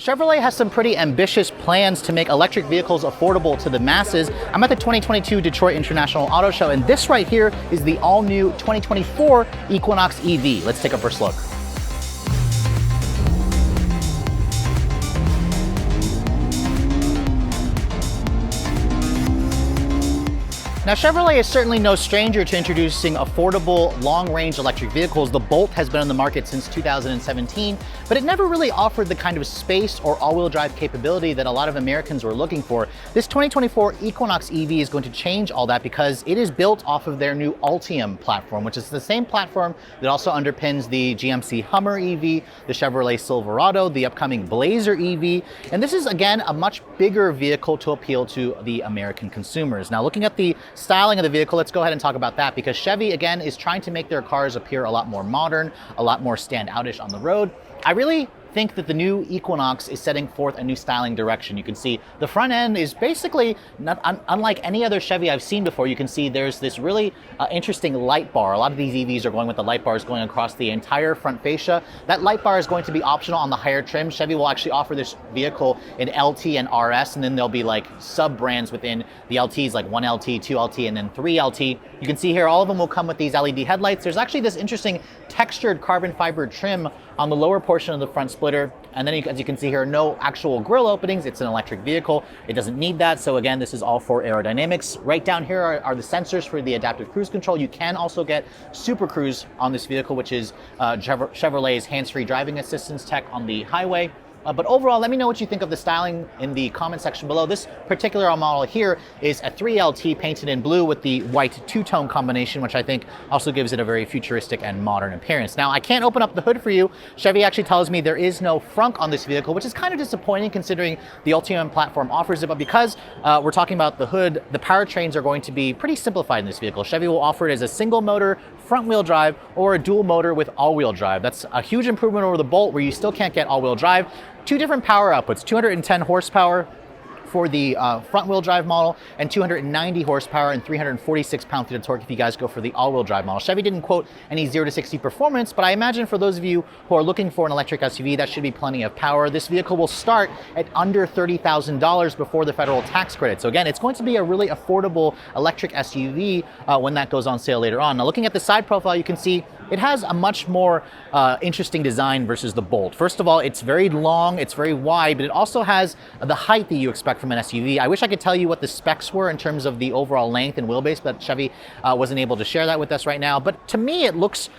Chevrolet has some pretty ambitious plans to make electric vehicles affordable to the masses. I'm at the 2022 Detroit International Auto Show, and this right here is the all-new 2024 Equinox EV. Let's take a first look. Now, Chevrolet is certainly no stranger to introducing affordable, long-range electric vehicles. The Bolt has been on the market since 2017, but it never really offered the kind of space or all-wheel drive capability that a lot of Americans were looking for. This 2024 Equinox EV is going to change all that because it is built off of their new Ultimum platform, which is the same platform that also underpins the GMC Hummer EV, the Chevrolet Silverado, the upcoming Blazer EV, and this is, again, a much bigger vehicle to appeal to the American consumers. Now, looking at the styling of the vehicle, let's go ahead and talk about that, because Chevy, again, is trying to make their cars appear a lot more modern, a lot more standoutish on the road. I really think that the new Equinox is setting forth a new styling direction. You can see the front end is basically not unlike any other Chevy I've seen before. You can see there's this really interesting light bar. A lot of these EVs are going with the light bars going across the entire front fascia. That light bar is going to be optional on the higher trim. Chevy will actually offer this vehicle in LT and RS, and then there'll be like sub-brands within the LTs, like 1LT, 2LT, and then 3LT. You can see here all of them will come with these LED headlights. There's actually this interesting textured carbon fiber trim on the lower portion of the front splitter, and then as you can see here, no actual grille openings. It's an electric vehicle. It doesn't need that, so again, this is all for aerodynamics. Right down here are the sensors for the adaptive cruise control. You can also get Super Cruise on this vehicle, which is Chevrolet's hands-free driving assistance tech on the highway. But overall, let me know what you think of the styling in the comment section below. This particular model here is a 3LT painted in blue with the white two-tone combination, which I think also gives it a very futuristic and modern appearance. Now, I can't open up the hood for you. Chevy actually tells me there is no frunk on this vehicle, which is kind of disappointing considering the Ultimum platform offers it. But because we're talking about the hood, the powertrains are going to be pretty simplified in this vehicle. Chevy will offer it as a single motor, front-wheel drive, or a dual motor with all-wheel drive. That's a huge improvement over the Bolt, where you still can't get all-wheel drive. Two different power outputs, 210 horsepower for the front-wheel drive model, and 290 horsepower and 346 pound-feet of torque if you guys go for the all-wheel drive model. Chevy didn't quote any 0 to 60 performance, but I imagine for those of you who are looking for an electric SUV, that should be plenty of power. This vehicle will start at under $30,000 before the federal tax credit. So again, it's going to be a really affordable electric SUV when that goes on sale later on. Now, looking at the side profile, you can see it has a much more interesting design versus the Bolt. First of all, it's very long, it's very wide, but it also has the height that you expect from an SUV. I wish I could tell you what the specs were in terms of the overall length and wheelbase, but Chevy wasn't able to share that with us right now. But to me, it looks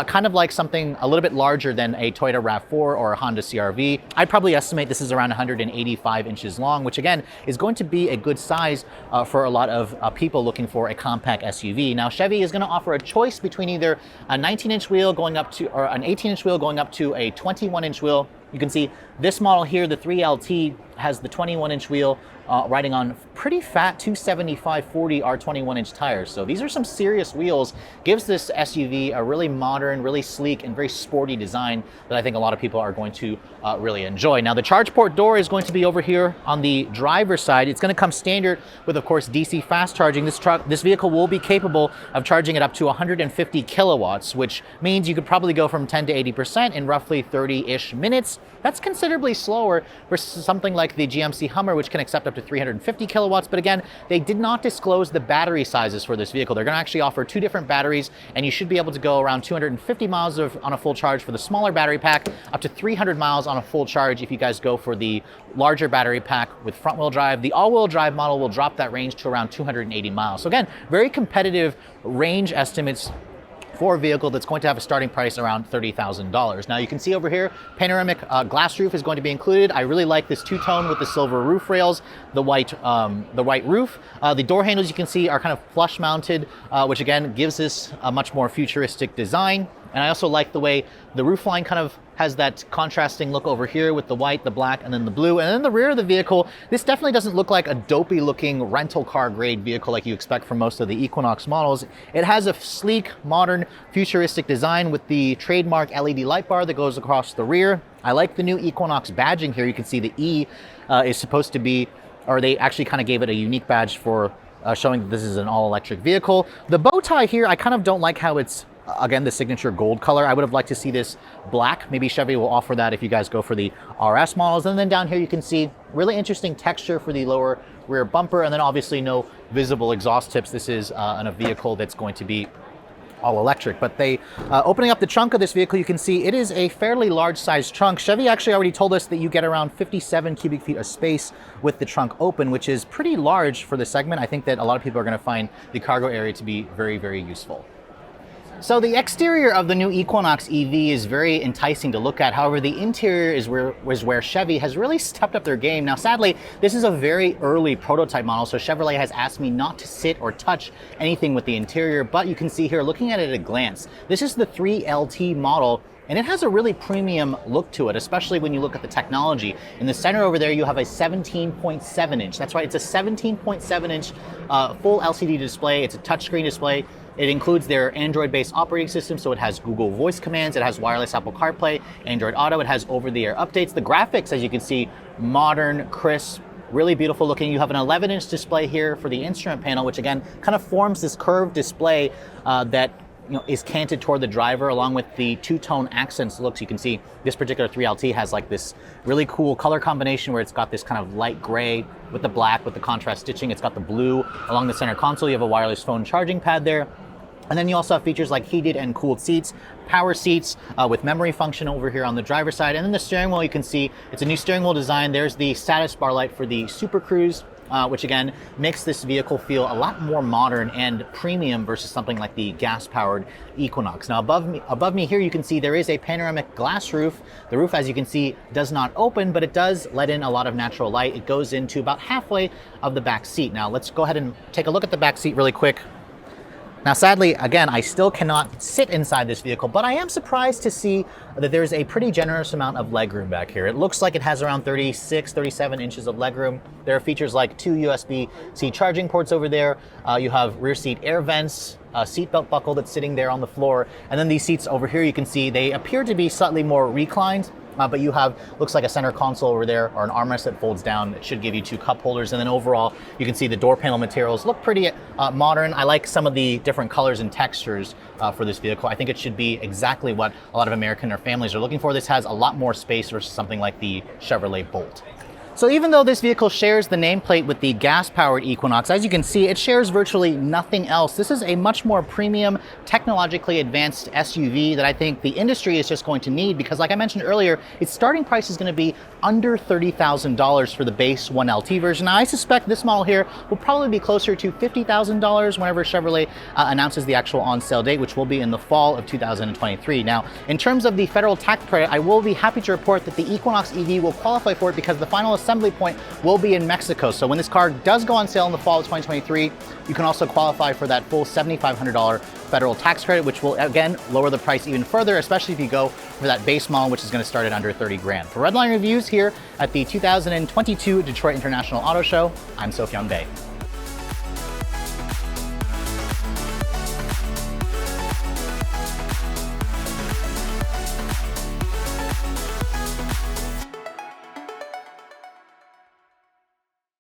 kind of like something a little bit larger than a Toyota RAV4 or a Honda CR-V. I'd probably estimate this is around 185 inches long, which again is going to be a good size for a lot of people looking for a compact SUV. Now, Chevy is going to offer a choice between either a 19-inch wheel going up to, or an 18-inch wheel going up to a 21-inch wheel. You can see this model here, the 3LT, has the 21-inch wheel riding on pretty fat 275/40 R21-inch tires. So these are some serious wheels. Gives this SUV a really modern, really sleek, and very sporty design that I think a lot of people are going to really enjoy. Now, the charge port door is going to be over here on the driver's side. It's going to come standard with, of course, DC fast charging. This vehicle will be capable of charging it up to 150 kilowatts, which means you could probably go from 10 to 80% in roughly 30-ish minutes. That's considerably slower versus something like the GMC Hummer, which can accept up to 350 kilowatts. But again, they did not disclose the battery sizes for this vehicle. They're going to actually offer two different batteries, and you should be able to go around 250 miles on a full charge for the smaller battery pack, up to 300 miles on a full charge if you guys go for the larger battery pack with front-wheel drive. The all-wheel drive model will drop that range to around 280 miles. So again, very competitive range estimates for a vehicle that's going to have a starting price around $30,000. Now, you can see over here, panoramic glass roof is going to be included. I really like this two-tone with the silver roof rails, the white roof. The door handles, you can see, are kind of flush mounted, which again gives this a much more futuristic design. And I also like the way the roofline kind of has that contrasting look over here with the white, the black, and then the blue. And then the rear of the vehicle, this definitely doesn't look like a dopey looking rental car grade vehicle like you expect from most of the Equinox models. It has a sleek, modern, futuristic design with the trademark LED light bar that goes across the rear. I like the new Equinox badging here. You can see the E is supposed to be, or they actually kind of gave it a unique badge for showing that this is an all-electric vehicle. The bow tie here, I kind of don't like how it's again, the signature gold color. I would have liked to see this black. Maybe Chevy will offer that if you guys go for the RS models. And then down here you can see really interesting texture for the lower rear bumper, and then obviously no visible exhaust tips. This is on a vehicle that's going to be all electric. But opening up the trunk of this vehicle, you can see it is a fairly large sized trunk. Chevy actually already told us that you get around 57 cubic feet of space with the trunk open, which is pretty large for the segment. I think that a lot of people are going to find the cargo area to be very, very useful. So the exterior of the new Equinox EV is very enticing to look at. However, the interior is where Chevy has really stepped up their game. Now, sadly, this is a very early prototype model, so Chevrolet has asked me not to sit or touch anything with the interior, but you can see here, looking at it at a glance, this is the 3LT model, and it has a really premium look to it, especially when you look at the technology. In the center over there, you have a 17.7 inch. That's right, it's a 17.7 inch full LCD display. It's a touchscreen display. It includes their Android-based operating system, so it has Google Voice commands, it has wireless Apple CarPlay, Android Auto, it has over-the-air updates. The graphics, as you can see, modern, crisp, really beautiful looking. You have an 11-inch display here for the instrument panel, which again kind of forms this curved display that is canted toward the driver, along with the two-tone accents looks. You can see this particular 3LT has like this really cool color combination where it's got this kind of light gray with the black with the contrast stitching. It's got the blue along the center console. You have a wireless phone charging pad there. And then you also have features like heated and cooled seats, power seats with memory function over here on the driver's side. And then the steering wheel, you can see it's a new steering wheel design. There's the status bar light for the Super Cruise, which again makes this vehicle feel a lot more modern and premium versus something like the gas-powered Equinox. Now above me here, you can see there is a panoramic glass roof. The roof, as you can see, does not open, but it does let in a lot of natural light. It goes into about halfway of the back seat. Now let's go ahead and take a look at the back seat really quick. Now, sadly, again, I still cannot sit inside this vehicle, but I am surprised to see that there's a pretty generous amount of legroom back here. It looks like it has around 36, 37 inches of legroom. There are features like 2 USB-C charging ports over there. You have rear seat air vents, a seatbelt buckle that's sitting there on the floor. And then these seats over here, you can see they appear to be slightly more reclined. But you have, looks like a center console over there, or an armrest that folds down. It should give you 2 cup holders. And then overall, you can see the door panel materials look pretty modern. I like some of the different colors and textures for this vehicle. I think it should be exactly what a lot of American or families are looking for. This has a lot more space versus something like the Chevrolet Bolt. So even though this vehicle shares the nameplate with the gas-powered Equinox, as you can see, it shares virtually nothing else. This is a much more premium, technologically advanced SUV that I think the industry is just going to need, because like I mentioned earlier, its starting price is going to be under $30,000 for the base 1LT version. Now, I suspect this model here will probably be closer to $50,000 whenever Chevrolet announces the actual on-sale date, which will be in the fall of 2023. Now, in terms of the federal tax credit, I will be happy to report that the Equinox EV will qualify for it because the final assembly point will be in Mexico. So when this car does go on sale in the fall of 2023, you can also qualify for that full $7,500 federal tax credit, which will again lower the price even further, especially if you go for that base model, which is going to start at under 30 grand. For Redline Reviews here at the 2022 Detroit International Auto Show, I'm Sofyan Bey.